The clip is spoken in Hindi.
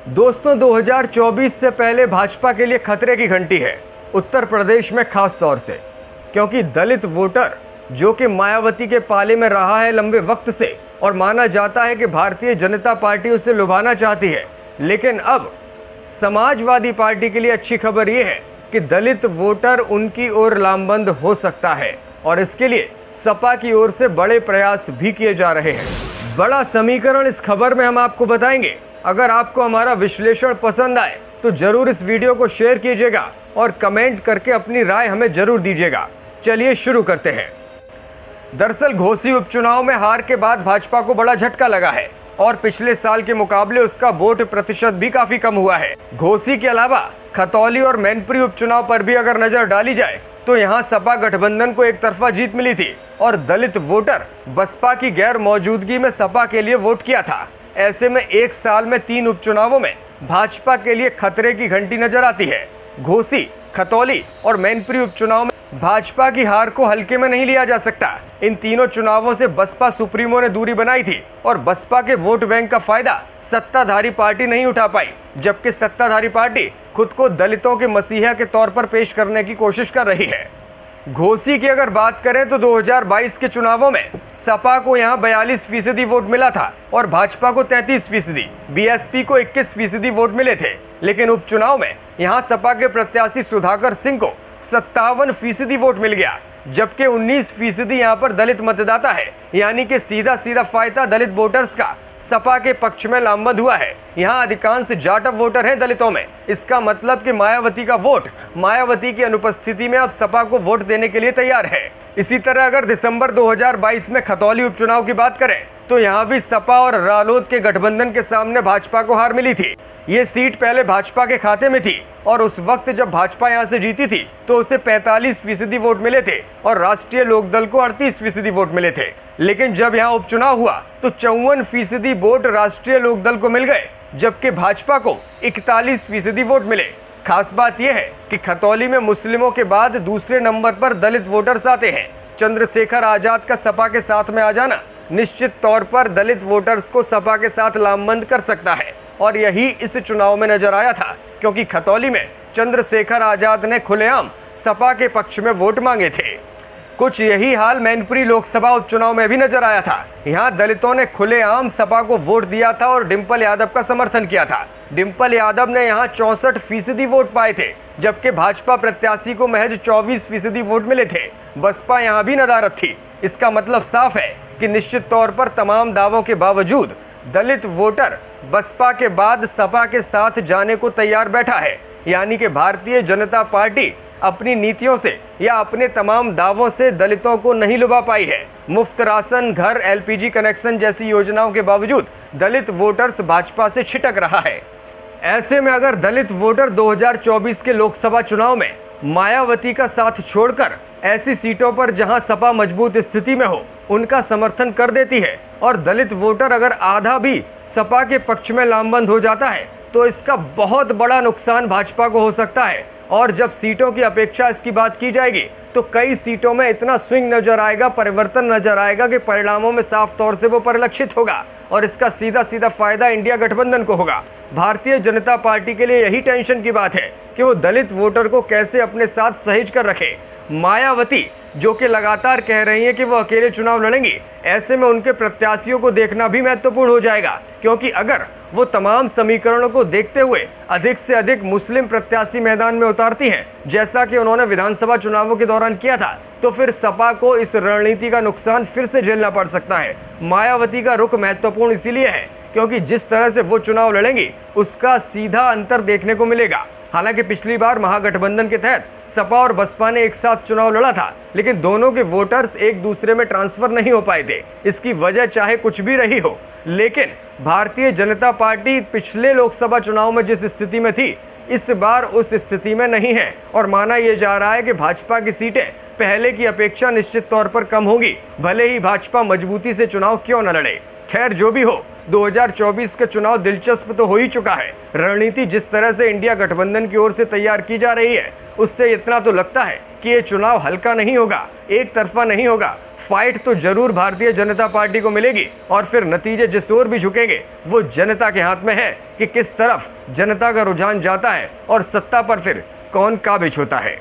दोस्तों 2024 से पहले भाजपा के लिए खतरे की घंटी है, उत्तर प्रदेश में खास तौर से, क्योंकि दलित वोटर जो कि मायावती के पाले में रहा है लंबे वक्त से और माना जाता है कि भारतीय जनता पार्टी उसे लुभाना चाहती है, लेकिन अब समाजवादी पार्टी के लिए अच्छी खबर यह है कि दलित वोटर उनकी ओर लामबंद हो सकता है और इसके लिए सपा की ओर से बड़े प्रयास भी किए जा रहे हैं। बड़ा समीकरण इस खबर में हम आपको बताएंगे। अगर आपको हमारा विश्लेषण पसंद आए तो जरूर इस वीडियो को शेयर कीजिएगा और कमेंट करके अपनी राय हमें जरूर दीजिएगा। चलिए शुरू करते हैं। दरअसल घोसी उपचुनाव में हार के बाद भाजपा को बड़ा झटका लगा है और पिछले साल के मुकाबले उसका वोट प्रतिशत भी काफी कम हुआ है। घोसी के अलावा खतौली और मैनपुरी उपचुनाव पर भी अगर नजर डाली जाए तो यहाँ सपा गठबंधन को एक तरफा जीत मिली थी और दलित वोटर बसपा की गैर मौजूदगी में सपा के लिए वोट किया था। ऐसे में एक साल में 3 उपचुनावों में भाजपा के लिए खतरे की घंटी नजर आती है। घोसी, खतौली और मैनपुरी उपचुनाव में भाजपा की हार को हल्के में नहीं लिया जा सकता। इन तीनों चुनावों से बसपा सुप्रीमो ने दूरी बनाई थी और बसपा के वोट बैंक का फायदा सत्ताधारी पार्टी नहीं उठा पाई, जबकि सत्ताधारी पार्टी खुद को दलितों के मसीहा के तौर पर पेश करने की कोशिश कर रही है। घोसी की अगर बात करें तो 2022 के चुनावों में सपा को यहां 42% वोट मिला था और भाजपा को 33%, बीएसपी को 21% वोट मिले थे। लेकिन उपचुनाव में यहां सपा के प्रत्याशी सुधाकर सिंह को 57% वोट मिल गया, जबकि 19% यहां पर दलित मतदाता है, यानी कि सीधा फायदा दलित वोटर्स का सपा के पक्ष में लामबंद हुआ है। यहाँ अधिकांश जाटव वोटर हैं दलितों में। इसका मतलब कि मायावती का वोट मायावती की अनुपस्थिति में अब सपा को वोट देने के लिए तैयार है। इसी तरह अगर दिसंबर 2022 में खतौली उपचुनाव की बात करें तो यहाँ भी सपा और रालोद के गठबंधन के सामने भाजपा को हार मिली थी। ये सीट पहले भाजपा के खाते में थी और उस वक्त जब भाजपा यहाँ से जीती थी तो उसे 45% वोट मिले थे और राष्ट्रीय लोकदल को 38% वोट मिले थे। लेकिन जब यहाँ उपचुनाव हुआ तो 54% वोट राष्ट्रीय लोकदल को मिल गए, जबकि भाजपा को 41% वोट मिले। खास बात यह है कि खतौली में मुस्लिमों के बाद दूसरे नंबर पर दलित वोटर्स आते हैं। चंद्रशेखर आजाद का सपा के साथ में आ जाना निश्चित तौर पर दलित वोटर्स को सपा के साथ लामबंद कर सकता है और यही इस चुनाव में नजर आया था, क्योंकि खतौली में चंद्रशेखर आजाद ने खुलेआम सपा के पक्ष में वोट मांगे थे। कुछ यही हाल मैनपुरी लोकसभा उपचुनाव में भी नजर आया था। यहाँ दलितों ने खुलेआम सपा को वोट दिया था और डिंपल यादव का समर्थन किया था। डिंपल यादव ने यहाँ 64% वोट पाए थे, जबकि भाजपा प्रत्याशी को महज 24% वोट मिले थे। बसपा यहाँ भी नदारद थी। इसका मतलब साफ है कि निश्चित तौर पर तमाम दावों के बावजूद दलित वोटर बसपा के बाद सपा के साथ जाने को तैयार बैठा है, यानी कि भारतीय जनता पार्टी अपनी नीतियों से या अपने तमाम दावों से दलितों को नहीं लुभा पाई है। मुफ्त राशन, घर, एलपीजी कनेक्शन जैसी योजनाओं के बावजूद दलित वोटर्स भाजपा से छिटक रहा है। ऐसे में अगर दलित वोटर 2024 के लोकसभा चुनाव में मायावती का साथ छोड़कर ऐसी सीटों पर जहां सपा मजबूत स्थिति में हो उनका समर्थन कर देती है और दलित वोटर अगर आधा भी सपा के पक्ष में लामबंद हो जाता है तो इसका बहुत बड़ा नुकसान भाजपा को हो सकता है। और जब सीटों की अपेक्षा इसकी बात की जाएगी तो कई सीटों में इतना स्विंग नजर आएगा, परिवर्तन नजर आएगा कि परिणामों में साफ तौर से वो परिलक्षित होगा और इसका सीधा फायदा इंडिया गठबंधन को होगा। भारतीय जनता पार्टी के लिए यही टेंशन की बात है कि वो दलित वोटर को कैसे अपने साथ सहेज कर रखे। मायावती जो कि लगातार कह रही है कि वो अकेले चुनाव लड़ेंगी, ऐसे में उनके प्रत्याशियों को देखना भी महत्वपूर्ण हो जाएगा, क्योंकि अगर वो तमाम समीकरणों को देखते हुए अधिक से अधिक मुस्लिम प्रत्याशी मैदान में उतारती हैं, जैसा कि उन्होंने विधानसभा चुनावों के दौरान किया था, तो फिर सपा को इस रणनीति का नुकसान फिर से झेलना पड़ सकता है। मायावती का रुख महत्वपूर्ण इसीलिए है क्योंकि जिस तरह से वो चुनाव लड़ेंगी उसका सीधा अंतर देखने को मिलेगा। हालांकि पिछली बार महागठबंधन के तहत सपा और बसपा ने एक साथ चुनाव लड़ा था, लेकिन दोनों के वोटर्स एक दूसरे में ट्रांसफर नहीं हो पाए थे। इसकी वजह चाहे कुछ भी रही हो, लेकिन भारतीय जनता पार्टी पिछले लोकसभा चुनाव में जिस स्थिति में थी इस बार उस स्थिति में नहीं है और माना यह जा रहा है कि भाजपा की सीटें पहले की अपेक्षा निश्चित तौर पर कम होगी, भले ही भाजपा मजबूती से चुनाव क्यों न लड़े। खैर जो भी हो, 2024 का चुनाव दिलचस्प तो हो ही चुका है। रणनीति जिस तरह से इंडिया गठबंधन की ओर से तैयार की जा रही है उससे इतना तो लगता है कि ये चुनाव हल्का नहीं होगा, एक तरफा नहीं होगा, फाइट तो जरूर भारतीय जनता पार्टी को मिलेगी और फिर नतीजे जिस ओर भी झुकेंगे वो जनता के हाथ में है कि किस तरफ जनता का रुझान जाता है और सत्ता पर फिर कौन काबिज होता है।